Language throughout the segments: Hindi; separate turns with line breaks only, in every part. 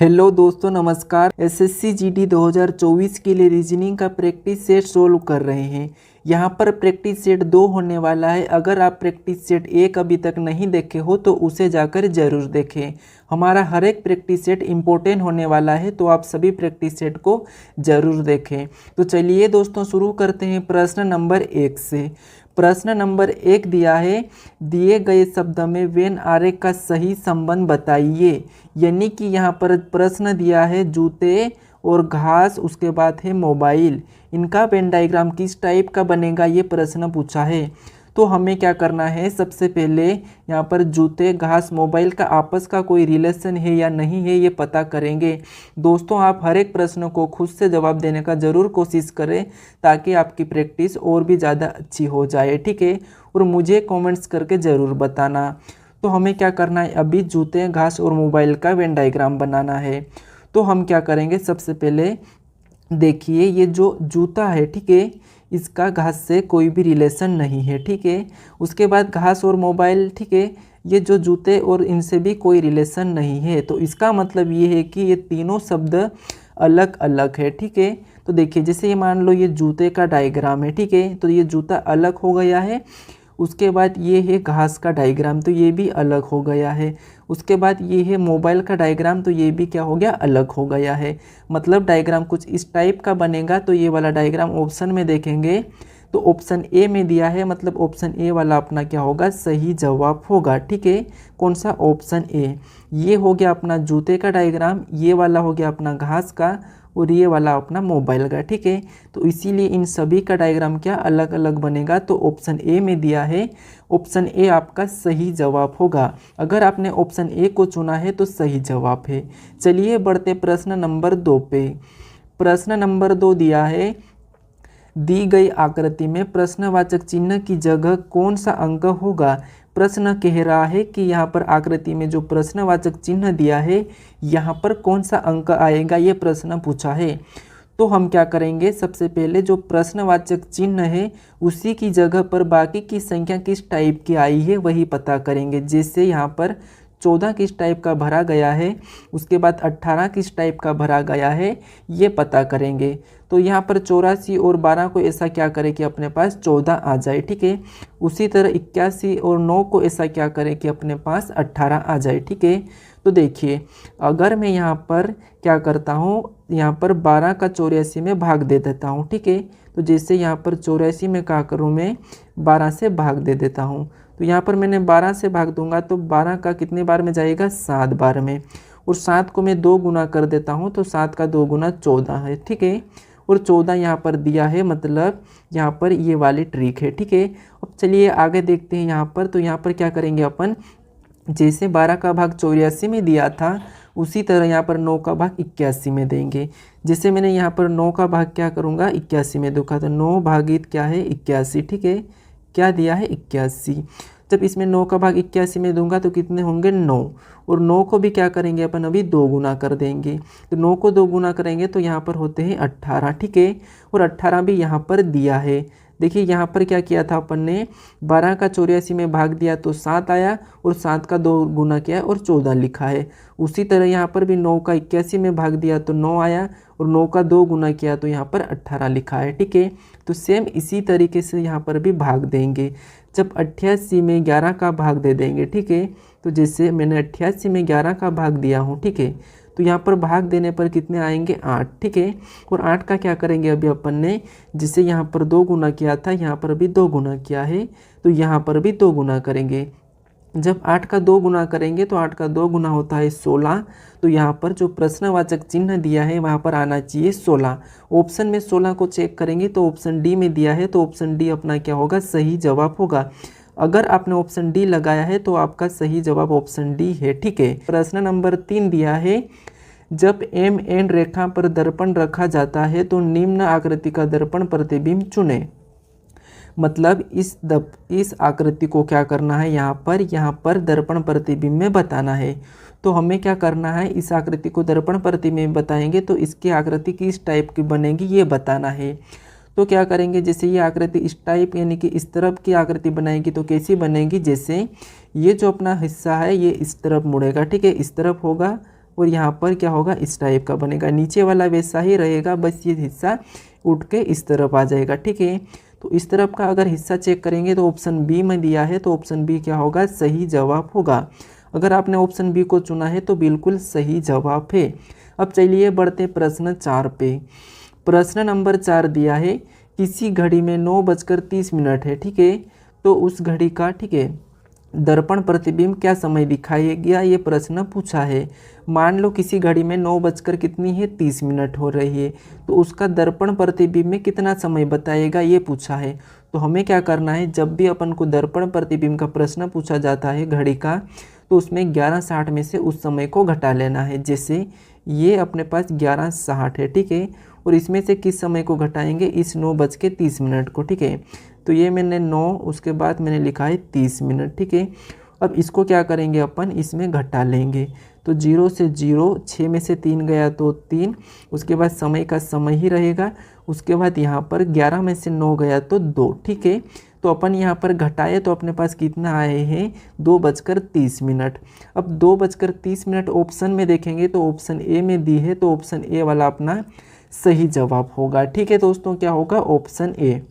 हेलो दोस्तों, नमस्कार। एसएससी जीडी 2024 के लिए रीजनिंग का प्रैक्टिस सेट सोल्व कर रहे हैं। यहाँ पर प्रैक्टिस सेट 2 होने वाला है। अगर आप प्रैक्टिस सेट 1 अभी तक नहीं देखे हो तो उसे जाकर ज़रूर देखें। हमारा हर एक प्रैक्टिस सेट इम्पोर्टेंट होने वाला है, तो आप सभी प्रैक्टिस सेट को ज़रूर देखें। तो चलिए दोस्तों, शुरू करते हैं प्रश्न नंबर 1 से। प्रश्न नंबर 1 दिया है, दिए गए शब्द में वेन आरेख का सही संबंध बताइए। यानी कि यहाँ पर प्रश्न दिया है जूते और घास, उसके बाद है मोबाइल, इनका वेन डायग्राम किस टाइप का बनेगा, ये प्रश्न पूछा है। तो हमें क्या करना है, सबसे पहले यहाँ पर जूते, घास, मोबाइल का आपस का कोई रिलेशन है या नहीं है, ये पता करेंगे। दोस्तों, आप हर एक प्रश्न को खुद से जवाब देने का ज़रूर कोशिश करें, ताकि आपकी प्रैक्टिस और भी ज़्यादा अच्छी हो जाए, ठीक है। और मुझे कमेंट्स करके ज़रूर बताना। तो हमें क्या करना है, अभी जूते, घास और मोबाइल का वेन डायग्राम बनाना है। तो हम क्या करेंगे, सबसे पहले देखिए, ये जो जूता है, ठीक है, इसका घास से कोई भी रिलेशन नहीं है, ठीक है। उसके बाद घास और मोबाइल, ठीक है, ये जो जूते और इनसे भी कोई रिलेशन नहीं है। तो इसका मतलब ये है कि ये तीनों शब्द अलग अलग है, ठीक है। तो देखिए, जैसे ये मान लो ये जूते का डायग्राम है, ठीक है, तो ये जूता अलग हो गया है। उसके बाद ये है घास का डायग्राम, तो ये भी अलग हो गया है। उसके बाद ये है मोबाइल का डायग्राम, तो ये भी क्या हो गया, अलग हो गया है। मतलब डायग्राम कुछ इस टाइप का बनेगा। तो ये वाला डायग्राम ऑप्शन में देखेंगे तो ऑप्शन ए में दिया है, मतलब ऑप्शन ए वाला अपना क्या होगा, सही जवाब होगा, ठीक है। कौन सा, ऑप्शन ए। ये हो गया अपना जूते का डायग्राम, ये वाला हो गया अपना घास का, और ये वाला अपना मोबाइल का, ठीक है। तो इसीलिए इन सभी का डायग्राम क्या अलग अलग बनेगा। तो ऑप्शन ए में दिया है, ऑप्शन ए आपका सही जवाब होगा। अगर आपने ऑप्शन ए को चुना है तो सही जवाब है। चलिए बढ़ते प्रश्न नंबर 2 पे। प्रश्न नंबर 2 दिया है, दी गई आकृति में प्रश्नवाचक चिन्ह की जगह कौन सा अंक होगा। प्रश्न कह रहा है कि यहाँ पर आकृति में जो प्रश्नवाचक चिन्ह दिया है, यहाँ पर कौन सा अंक आएगा, ये प्रश्न पूछा है। तो हम क्या करेंगे, सबसे पहले जो प्रश्नवाचक चिन्ह है उसी की जगह पर बाकी की संख्या किस टाइप की आई है वही पता करेंगे। जैसे यहाँ पर 14 किस टाइप का भरा गया है, उसके बाद 18 किस टाइप का भरा गया है, ये पता करेंगे। तो यहाँ पर 84 और 12 को ऐसा क्या करें कि अपने पास 14 आ जाए, ठीक है। उसी तरह 81 और 9 को ऐसा क्या करें कि अपने पास 18 आ जाए, ठीक है। तो देखिए, अगर मैं यहाँ पर क्या करता हूँ, यहाँ पर 12 का 84 में भाग दे देता हूँ, ठीक है। तो जैसे यहाँ पर 84 में क्या करूँ, मैं 12 से भाग दे देता हूँ। तो यहाँ पर मैंने 12 से भाग दूंगा तो 12 का कितने बार में जाएगा, 7 बार में। और 7 को मैं 2 गुना कर देता हूँ, तो 7 का 2 गुना 14 है, ठीक है। और 14 यहाँ पर दिया है, मतलब यहाँ पर ये वाली ट्रिक है, ठीक है। अब चलिए आगे देखते हैं यहाँ पर। तो यहाँ पर क्या करेंगे अपन, जैसे 12 का भाग 84 में दिया था, उसी तरह यहाँ पर 9 का भाग 81 में देंगे। जैसे मैंने यहाँ पर 9 का भाग क्या करूँगा, 81 में दूंगा, तो 9 भागित क्या है, 81, ठीक है। क्या दिया है, 81। जब इसमें 9 का भाग 81 में दूंगा तो कितने होंगे, 9। और 9 को भी क्या करेंगे अपन, अभी 2 गुना कर देंगे। तो 9 को 2 गुना करेंगे तो यहाँ पर होते हैं 18, ठीक है। और 18 भी यहाँ पर दिया है। देखिए यहाँ पर क्या किया था अपन ने, 12 का 84 में भाग दिया तो 7 आया, और 7 का 2 गुना किया और 14 लिखा है। उसी तरह यहाँ पर भी 9 का 81 में भाग दिया तो 9 आया, और 9 का 2 गुना किया तो यहाँ पर 18 लिखा है, ठीक है। तो सेम इसी तरीके से यहाँ पर भी भाग देंगे। जब 88 में 11 का भाग दे देंगे, ठीक है। तो जैसे मैंने 88 में 11 का भाग दिया हूँ, ठीक है। तो यहाँ पर भाग देने पर कितने आएंगे, 8, ठीक है। और 8 का क्या करेंगे, अभी अपन ने जिसे यहाँ पर 2 गुना किया था, यहाँ पर भी 2 गुना किया है, तो यहाँ पर भी 2 गुना करेंगे। जब 8 का 2 गुना करेंगे तो 8 का 2 गुना होता है 16। तो यहाँ पर जो प्रश्नवाचक चिन्ह दिया है वहाँ पर आना चाहिए 16। ऑप्शन में 16 को चेक करेंगे तो ऑप्शन डी में दिया है, तो ऑप्शन डी अपना क्या होगा, सही जवाब होगा। अगर आपने ऑप्शन डी लगाया है तो आपका सही जवाब ऑप्शन डी है, ठीक है। प्रश्न नंबर 3 दिया है, जब एम एन रेखा पर दर्पण रखा जाता है तो निम्न आकृति का दर्पण प्रतिबिंब चुने। मतलब इस आकृति को क्या करना है, यहाँ पर दर्पण प्रतिबिंब में बताना है। तो हमें क्या करना है, इस आकृति को दर्पण प्रतिबिंब बताएंगे तो इसकी आकृति किस टाइप की बनेगी ये बताना है। तो क्या करेंगे, जैसे ये आकृति इस टाइप यानी कि इस तरफ की आकृति बनाएगी तो कैसी बनेगी, जैसे ये जो अपना हिस्सा है ये इस तरफ मुड़ेगा, ठीक है, इस तरफ होगा, और यहाँ पर क्या होगा, इस टाइप का बनेगा। नीचे वाला वैसा ही रहेगा, बस ये हिस्सा उठ के इस तरफ आ जाएगा, ठीक है। तो इस तरफ का अगर हिस्सा चेक करेंगे तो ऑप्शन बी में दिया है, तो ऑप्शन बी क्या होगा, सही जवाब होगा। अगर आपने ऑप्शन बी को चुना है तो बिल्कुल सही जवाब है। अब चलिए बढ़ते प्रश्न 4 पे। प्रश्न नंबर 4 दिया है, किसी घड़ी में 9:30 है, ठीक है। तो उस घड़ी का, ठीक है, दर्पण प्रतिबिंब क्या समय दिखाएगा, ये प्रश्न पूछा है। मान लो किसी घड़ी में 9:30 हो रही है, तो उसका दर्पण प्रतिबिंब में कितना समय बताएगा, ये पूछा है। तो हमें क्या करना है, जब भी अपन को दर्पण प्रतिबिंब का प्रश्न पूछा जाता है घड़ी का, तो उसमें 11:60 में से उस समय को घटा लेना है। जैसे ये अपने पास 11:60 है, ठीक है, और इसमें से किस समय को घटाएंगे, इस 9:30 को, ठीक है। तो ये मैंने 9, उसके बाद मैंने लिखा है 30 मिनट, ठीक है। अब इसको क्या करेंगे अपन, इसमें घटा लेंगे। तो 0 से 0, 6 में से 3 गया तो 3, उसके बाद समय का समय ही रहेगा। उसके बाद यहाँ पर 11 में से 9 गया तो 2, ठीक है। तो अपन यहाँ पर घटाए तो अपने पास कितना आए हैं, 2:30। अब 2:30 ऑप्शन में देखेंगे तो ऑप्शन ए में दी है, तो ऑप्शन ए वाला अपना सही जवाब होगा, ठीक है दोस्तों। क्या होगा, ऑप्शन ए।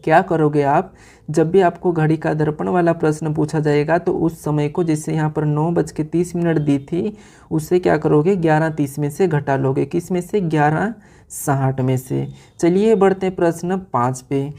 क्या करोगे आप, जब भी आपको घड़ी का दर्पण वाला प्रश्न पूछा जाएगा तो उस समय को, जैसे यहाँ पर 9:30 दी थी, उससे क्या करोगे, 11:30 में से घटा लोगे। किस में से, 11:60 में से। चलिए बढ़ते प्रश्न 5 पे।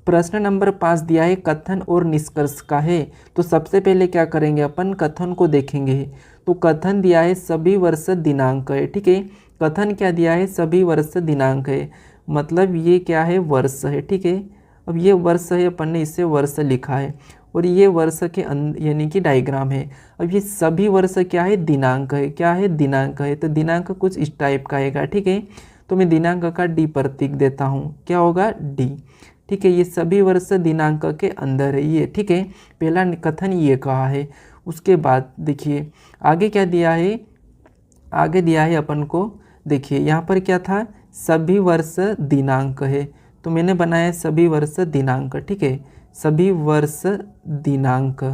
प्रश्न नंबर 5 दिया है, कथन और निष्कर्ष का है। तो सबसे पहले क्या करेंगे, अपन कथन को देखेंगे। तो कथन दिया है, सभी वर्ष दिनांक है, ठीक है। कथन क्या दिया है, सभी वर्ष दिनांक है, मतलब ये क्या है, वर्ष है, ठीक है। अब ये वर्ष है, अपन ने इससे वर्ष लिखा है, और ये वर्ष के यानी कि डायग्राम है। अब ये सभी वर्ष क्या है, दिनांक है, क्या है, दिनांक है। तो दिनांक कुछ इस टाइप का आएगा, ठीक है। तो मैं दिनांक का डी प्रतीक देता हूँ, क्या होगा, डी, ठीक है। ये सभी वर्ष दिनांक के अंदर है ये, ठीक है। पहला कथन ये कहा है। उसके बाद देखिए आगे क्या दिया है, आगे दिया है अपन को, देखिए यहाँ पर क्या था, सभी वर्ष दिनांक है, तो मैंने बनाया सभी वर्ष दिनांक, ठीक है, सभी वर्ष दिनांक।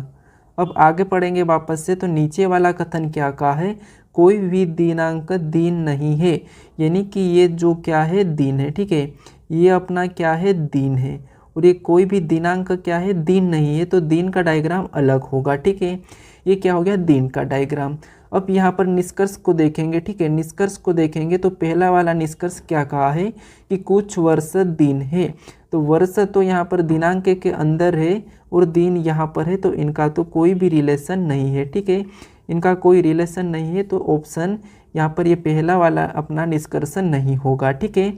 अब आगे पढ़ेंगे वापस से, तो नीचे वाला कथन क्या कहा है, कोई भी दिनांक दिन नहीं है, यानी कि ये जो क्या है, दिन है, ठीक है। ये अपना क्या है, दिन है, और ये कोई भी दिनांक क्या है, दिन नहीं है, तो दिन का डायग्राम अलग होगा, ठीक है। ये क्या हो गया, दिन का डायग्राम। अब यहाँ पर निष्कर्ष को देखेंगे, ठीक है। निष्कर्ष को देखेंगे तो पहला वाला निष्कर्ष क्या कहा है कि कुछ वर्ष दिन है, तो वर्ष तो यहाँ पर दिनांक के अंदर है और दिन यहाँ पर है, तो इनका तो कोई भी रिलेशन नहीं है, ठीक है। इनका कोई रिलेशन नहीं है, तो ऑप्शन यहाँ पर ये पहला वाला अपना निष्कर्ष नहीं होगा, ठीक है।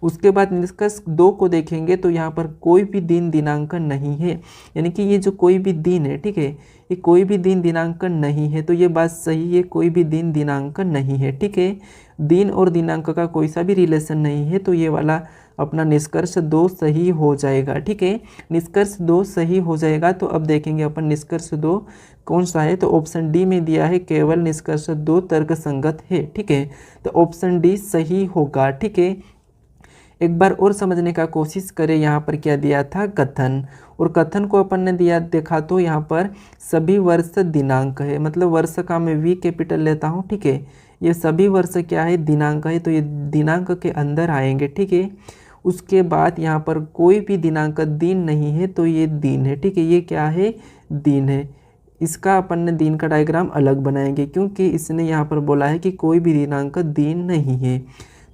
उसके बाद निष्कर्ष 2 को देखेंगे तो यहाँ पर कोई भी दिन दिनांक नहीं है, यानी कि ये जो कोई भी दिन है, ठीक है, ये कोई भी दिन दिनांक नहीं है, तो ये बात सही है, कोई भी दिन दिनांक नहीं है, ठीक है। दिन और दिनांक का कोई सा भी रिलेशन नहीं है, तो ये वाला अपना निष्कर्ष 2 सही हो जाएगा, ठीक है। निष्कर्ष 2 सही हो जाएगा। तो अब देखेंगे अपन निष्कर्ष 2 कौन सा है, तो ऑप्शन डी में दिया है, केवल निष्कर्ष 2 तर्क संगत है, ठीक है। तो ऑप्शन डी सही होगा, ठीक है। एक बार और समझने का कोशिश करें, यहाँ पर क्या दिया था, कथन, और कथन को अपन ने दिया, देखा तो यहाँ पर सभी वर्ष दिनांक है, मतलब वर्ष का मैं वी कैपिटल लेता हूँ, ठीक है। ये सभी वर्ष क्या है, दिनांक है, तो ये दिनांक के अंदर आएंगे, ठीक है। उसके बाद यहाँ पर कोई भी दिनांक दिन नहीं है, तो ये दिन है, ठीक है। ये क्या है, दिन है। इसका अपन ने दिन का डायग्राम अलग बनाएंगे, क्योंकि इसने यहाँ पर बोला है कि कोई भी दिनांक दिन नहीं है।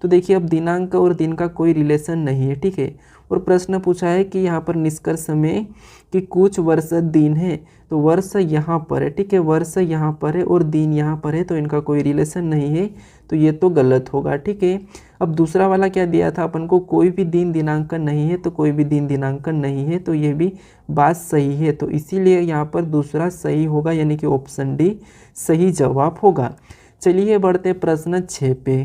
तो देखिए अब दिनांक और दिन का कोई रिलेशन नहीं है, ठीक है। और प्रश्न पूछा है कि यहाँ पर निष्कर्ष में कि कुछ वर्ष दिन है, तो वर्ष यहाँ पर है, ठीक है, वर्ष यहाँ पर है और दिन यहाँ पर है, तो इनका कोई रिलेशन नहीं है, तो ये तो गलत होगा, ठीक है। अब दूसरा वाला क्या दिया था अपन को, कोई भी दिन दिनांक नहीं है, तो कोई भी दिन दिनांक नहीं है, तो ये भी बात सही है, तो इसीलिए यहाँ पर दूसरा सही होगा, यानी कि ऑप्शन डी सही जवाब होगा। चलिए बढ़ते प्रश्न 6 पे।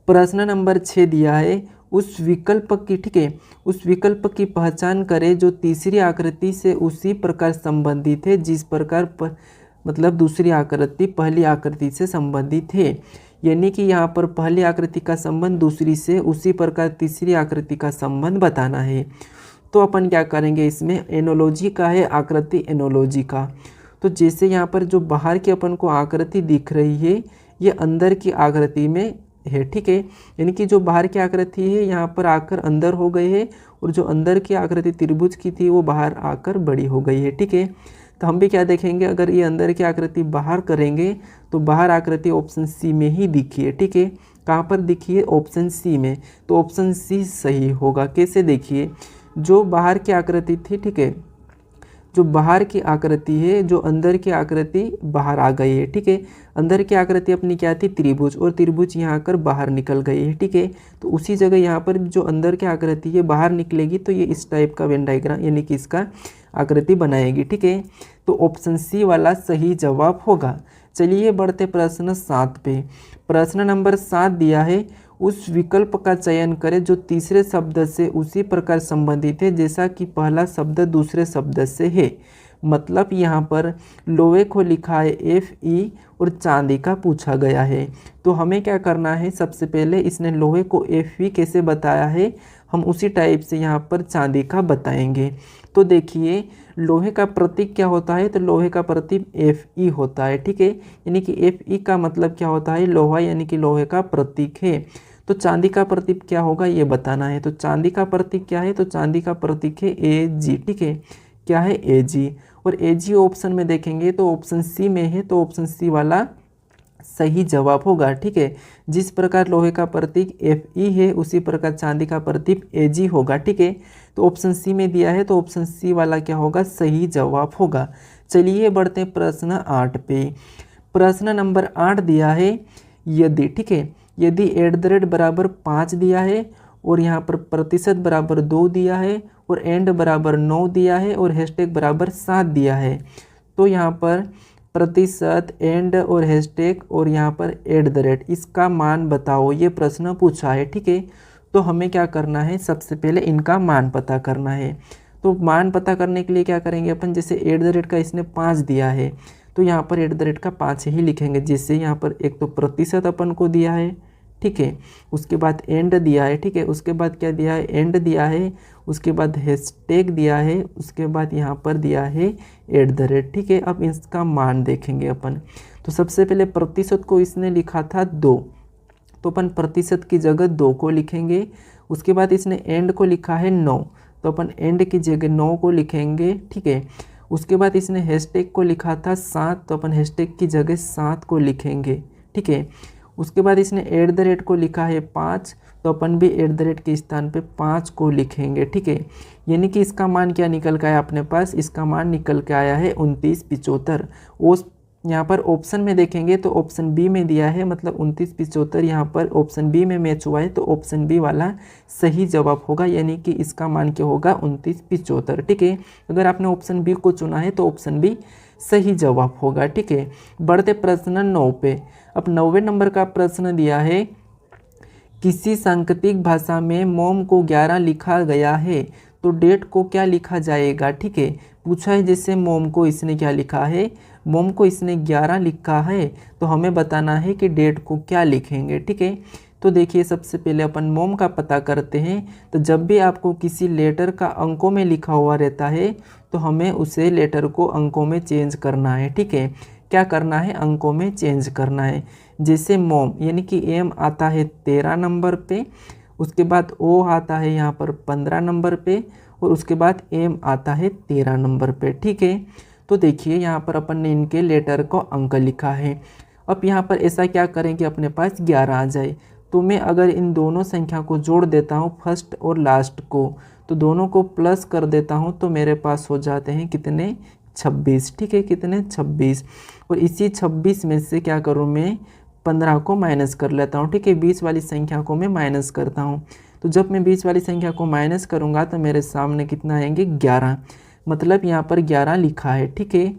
प्रश्न नंबर 6 दिया है, उस विकल्प की, ठीक है, उस विकल्प की पहचान करें जो तीसरी आकृति से उसी प्रकार संबंधित है जिस प्रकार मतलब दूसरी आकृति पहली आकृति से संबंधित है, यानी कि यहाँ पर पहली आकृति का संबंध दूसरी से, उसी प्रकार तीसरी आकृति का संबंध बताना है। तो अपन क्या करेंगे, इसमें एनोलॉजी का है, आकृति एनोलॉजी का। तो जैसे यहाँ पर जो बाहर की अपन को आकृति दिख रही है, ये अंदर की आकृति में है, ठीक है। यानी कि जो बाहर की आकृति है यहाँ पर आकर अंदर हो गई है, और जो अंदर की आकृति त्रिभुज की थी वो बाहर आकर बड़ी हो गई है, ठीक है। तो हम भी क्या देखेंगे, अगर ये अंदर की आकृति बाहर करेंगे तो बाहर आकृति ऑप्शन सी में ही दिखी है, ठीक है। कहाँ पर दिखी है? ऑप्शन सी में। तो ऑप्शन सी सही होगा। कैसे? देखिए, जो बाहर की आकृति थी, ठीक है, जो बाहर की आकृति है, जो अंदर की आकृति बाहर आ गई है, ठीक है। अंदर की आकृति अपनी क्या थी? त्रिभुज, और त्रिभुज यहाँ आकर बाहर निकल गई है, ठीक है। तो उसी जगह यहाँ पर जो अंदर की आकृति है बाहर निकलेगी तो ये इस टाइप का वेन डायग्राम यानी कि इसका आकृति बनाएगी, ठीक है। तो ऑप्शन सी वाला सही जवाब होगा। चलिए बढ़ते प्रश्न 7 पे। प्रश्न नंबर 7 दिया है, उस विकल्प का चयन करें जो तीसरे शब्द से उसी प्रकार संबंधित है जैसा कि पहला शब्द दूसरे शब्द से है। मतलब यहाँ पर लोहे को लिखा है FE और चांदी का पूछा गया है। तो हमें क्या करना है, सबसे पहले इसने लोहे को FE कैसे बताया है, हम उसी टाइप से यहाँ पर चांदी का बताएंगे। तो देखिए, लोहे का प्रतीक क्या होता है? तो लोहे का प्रतीक FE होता है, ठीक है। यानी कि FE का मतलब क्या होता है? लोहा, यानी कि लोहे का प्रतीक है। तो चांदी का प्रतीक क्या होगा ये बताना है। तो चांदी का प्रतीक क्या है? तो चांदी का प्रतीक है AG, ठीक है। क्या है? AG। और AG ऑप्शन में देखेंगे तो ऑप्शन सी में है, तो ऑप्शन सी वाला सही जवाब होगा, ठीक है। जिस प्रकार लोहे का प्रतीक FE है उसी प्रकार चांदी का प्रतीक AG होगा, ठीक है। तो ऑप्शन सी में दिया है तो ऑप्शन सी वाला क्या होगा? सही जवाब होगा। चलिए बढ़ते हैं प्रश्न 8 पे। प्रश्न नंबर 8 दिया है, यदि, ठीक है, यदि @ बराबर 5 दिया है और यहाँ पर प्रतिशत बराबर 2 दिया है और एंड बराबर 9 दिया है और हैशटैग बराबर 7 दिया है, तो यहाँ पर प्रतिशत, एंड और हैशटैग और यहाँ पर @ इसका मान बताओ, ये प्रश्न पूछा है, ठीक है। तो हमें क्या करना है, सबसे पहले इनका मान पता करना है। तो मान पता करने के लिए क्या करेंगे अपन, जैसे @ का इसने 5 दिया है तो यहाँ पर @ का 5 ही लिखेंगे। जैसे यहाँ पर एक तो प्रतिशत अपन को दिया है, ठीक है, उसके बाद एंड दिया है, ठीक है, उसके बाद क्या दिया है? एंड दिया है, उसके बाद हैशटैग दिया है, उसके बाद यहाँ पर दिया है @ ठीक है। अब इसका मान देखेंगे अपन। तो सबसे पहले प्रतिशत को इसने लिखा था 2, तो अपन प्रतिशत की जगह 2 को लिखेंगे। उसके बाद इसने एंड को लिखा है 9, तो अपन एंड की जगह 9 को लिखेंगे, ठीक है। उसके बाद इसने हैशटैग को लिखा था 7, तो अपन हैशटैग की जगह 7 को लिखेंगे, ठीक है। उसके बाद इसने @ को लिखा है 5, तो अपन भी @ के स्थान पे 5 को लिखेंगे, ठीक है। यानी कि इसका मान क्या निकल के आया अपने पास? इसका मान निकल के आया है 2975। उस यहाँ पर ऑप्शन में देखेंगे तो ऑप्शन बी में दिया है, मतलब 2975 यहाँ पर ऑप्शन बी में मैच हुआ है, तो ऑप्शन बी वाला सही जवाब होगा। यानी कि इसका मान क्या होगा? 2975, ठीक है। अगर आपने ऑप्शन बी को चुना है तो ऑप्शन बी सही जवाब होगा, ठीक है। बढ़ते प्रश्न 9 पे। अब 9वें नंबर का प्रश्न दिया है, किसी सांकेतिक भाषा में मोम को 11 लिखा गया है तो डेट को क्या लिखा जाएगा, ठीक है। पूछा है जैसे मोम को इसने क्या लिखा है, मोम को इसने 11 लिखा है, तो हमें बताना है कि डेट को क्या लिखेंगे, ठीक है। तो देखिए, सबसे पहले अपन मोम का पता करते हैं। तो जब भी आपको किसी लेटर का अंकों में लिखा हुआ रहता है तो हमें उसे लेटर को अंकों में चेंज करना है, ठीक है। क्या करना है? अंकों में चेंज करना है। जैसे मोम यानी कि M आता है 13 नंबर पे, उसके बाद O आता है यहाँ पर 15 नंबर पे, और उसके बाद M आता है 13 नंबर पे, ठीक है। तो देखिए, यहाँ पर अपन ने इनके लेटर को अंक लिखा है। अब यहाँ पर ऐसा क्या करें कि अपने पास 11 आ जाए। तो मैं अगर इन दोनों संख्या को जोड़ देता हूँ, फर्स्ट और लास्ट को, तो दोनों को प्लस कर देता हूँ, तो मेरे पास हो जाते हैं कितने? 26, ठीक है। कितने? 26। और इसी 26 में से क्या करूँ मैं? 15 को माइनस कर लेता हूँ, ठीक है। 20 वाली संख्या को मैं माइनस करता हूँ। तो जब मैं 20 वाली संख्या को माइनस करूँगा तो मेरे सामने कितना आएंगे? 11। मतलब यहाँ पर 11 लिखा है, ठीक है।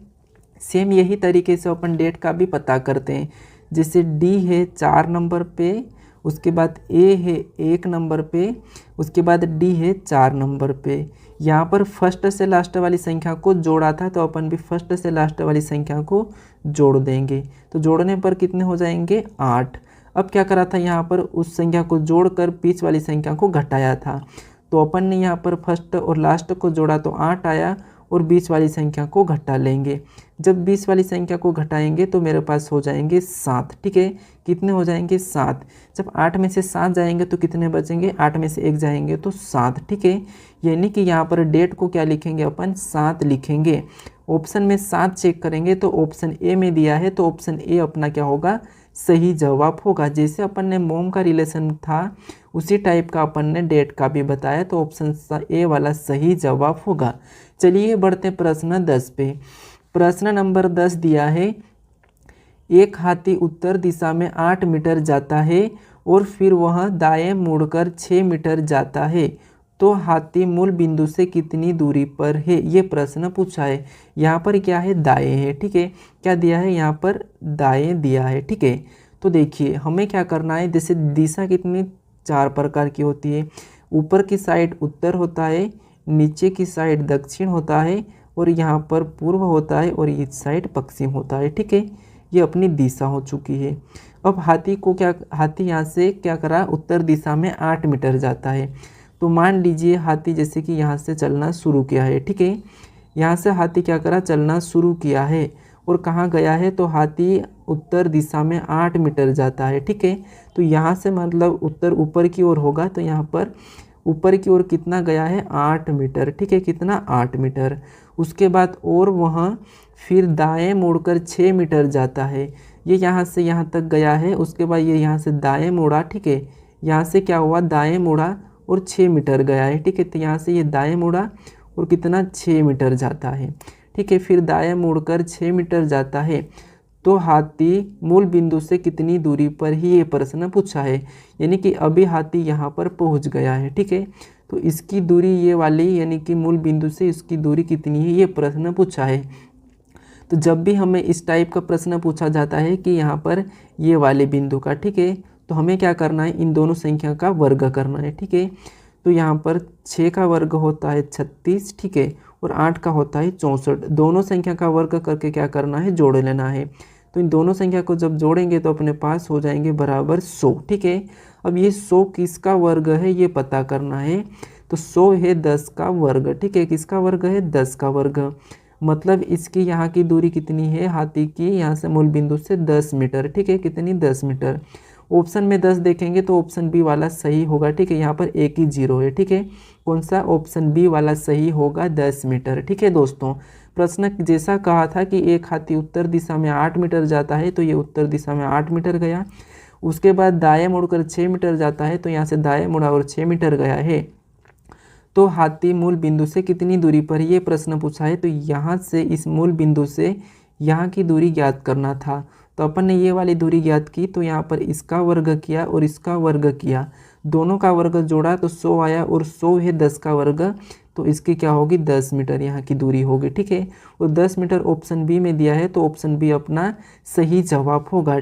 सेम यही तरीके से अपन डेट का भी पता करते हैं। जैसे D है 4 नंबर पे, उसके बाद A है 1 नंबर पे, उसके बाद D है 4 नंबर पे। यहाँ पर फर्स्ट से लास्ट वाली संख्या को जोड़ा था, तो अपन भी फर्स्ट से लास्ट वाली संख्या को जोड़ देंगे। तो जोड़ने पर कितने हो जाएंगे? 8। अब क्या करा था? यहाँ पर उस संख्या को जोड़कर बीच वाली संख्या को घटाया था। तो अपन ने यहाँ पर फर्स्ट और लास्ट को जोड़ा तो 8 आया, और बीच वाली संख्या को घटा लेंगे। जब बीच वाली संख्या को घटाएंगे तो मेरे पास हो जाएंगे 7, ठीक है। कितने हो जाएंगे? 7। जब 8 में से 7 जाएंगे तो कितने बचेंगे? 8 में से 1 जाएंगे तो 7, ठीक है। यानी कि यहाँ पर डेट को क्या लिखेंगे अपन? 7 लिखेंगे। ऑप्शन में 7 चेक करेंगे तो ऑप्शन ए में दिया है, तो ऑप्शन ए अपना क्या होगा? सही जवाब होगा। जैसे अपन ने मोम का रिलेशन था उसी टाइप का अपन ने डेट का भी बताया, तो ऑप्शन ए वाला सही जवाब होगा। चलिए बढ़ते प्रश्न 10 पे। प्रश्न नंबर 10 दिया है, एक हाथी उत्तर दिशा में 8 मीटर जाता है और फिर वह दाएं मुड़कर 6 मीटर जाता है, तो हाथी मूल बिंदु से कितनी दूरी पर है? ये प्रश्न पूछा है। यहाँ पर क्या है? दाएं है, ठीक है। क्या दिया है? यहाँ पर दाएं दिया है, ठीक है। तो देखिए हमें क्या करना है, जैसे दिशा कितनी 4 प्रकार की होती है। ऊपर की साइड उत्तर होता है, नीचे की साइड दक्षिण होता है, और यहाँ पर पूर्व होता है, और इस साइड पश्चिम होता है, ठीक है। ये अपनी दिशा हो चुकी है। अब हाथी यहाँ से क्या करा? उत्तर दिशा में 8 मीटर जाता है। तो मान लीजिए हाथी जैसे कि यहाँ से चलना शुरू किया है, ठीक है। यहाँ से हाथी क्या करा? चलना शुरू किया है और कहाँ गया है? तो हाथी उत्तर दिशा में 8 मीटर जाता है, ठीक है। तो यहाँ से मतलब उत्तर ऊपर की ओर होगा, तो यहाँ पर ऊपर की ओर कितना गया है? 8 मीटर, ठीक है। कितना? 8 मीटर। उसके बाद और वहाँ फिर दाएं मुड़कर 6 मीटर जाता है। ये यहाँ से यहाँ तक गया है, उसके बाद ये यहाँ से दाएं मुड़ा, ठीक है। यहाँ से क्या हुआ? दाएं मुड़ा और 6 मीटर गया है, ठीक है। तो यहाँ से ये दाएं मुड़ा और कितना? 6 मीटर जाता है, ठीक है। फिर दाएं मुड़कर 6 मीटर जाता है, तो हाथी मूल बिंदु से कितनी दूरी पर ही? ये प्रश्न पूछा है। यानी कि अभी हाथी यहाँ पर पहुँच गया है, ठीक है। तो इसकी दूरी ये वाली, यानी कि मूल बिंदु से इसकी दूरी कितनी है? ये प्रश्न पूछा है। तो जब भी हमें इस टाइप का प्रश्न पूछा जाता है कि यहाँ पर ये वाले बिंदु का, ठीक है, तो हमें क्या करना है? इन दोनों संख्या का वर्ग करना है, ठीक है। तो यहाँ पर 6 का वर्ग होता है 36, ठीक है, और 8 का होता है 64। दोनों संख्या का वर्ग करके क्या करना है? जोड़ लेना है। तो इन दोनों संख्या को जब जोड़ेंगे तो अपने पास हो जाएंगे बराबर 100, ठीक है। अब ये 100 किसका वर्ग है ये पता करना है। तो 100 है 10 का वर्ग, ठीक है। किसका वर्ग है? 10 का वर्ग। मतलब इसकी यहाँ की दूरी कितनी है? हाथी की यहाँ से मूल बिंदु से 10 मीटर, ठीक है। कितनी? 10 मीटर। ऑप्शन में 10 देखेंगे तो ऑप्शन बी वाला सही होगा, ठीक है। यहाँ पर एक ही जीरो है, ठीक है। कौन सा? ऑप्शन बी वाला सही होगा, 10 मीटर, ठीक है दोस्तों। प्रश्न जैसा कहा था कि एक हाथी उत्तर दिशा में 8 मीटर जाता है, तो ये उत्तर दिशा में 8 मीटर गया। उसके बाद दाएं मुड़कर 6 मीटर जाता है, तो यहाँ से दाएं मुड़ा और 6 मीटर गया है। तो हाथी मूल बिंदु से कितनी दूरी पर? ये प्रश्न पूछा है। तो यहाँ से इस मूल बिंदु से यहाँ की दूरी ज्ञात करना था, तो अपन ने ये वाली दूरी ज्ञात की, तो यहाँ पर इसका वर्ग किया और इसका वर्ग किया, दोनों का वर्ग जोड़ा तो 100 आया, और 100 है 10 का वर्ग, तो इसकी क्या होगी? 10 मीटर यहाँ की दूरी होगी, ठीक है। और 10 मीटर ऑप्शन बी में दिया है, तो ऑप्शन बी अपना सही जवाब होगा।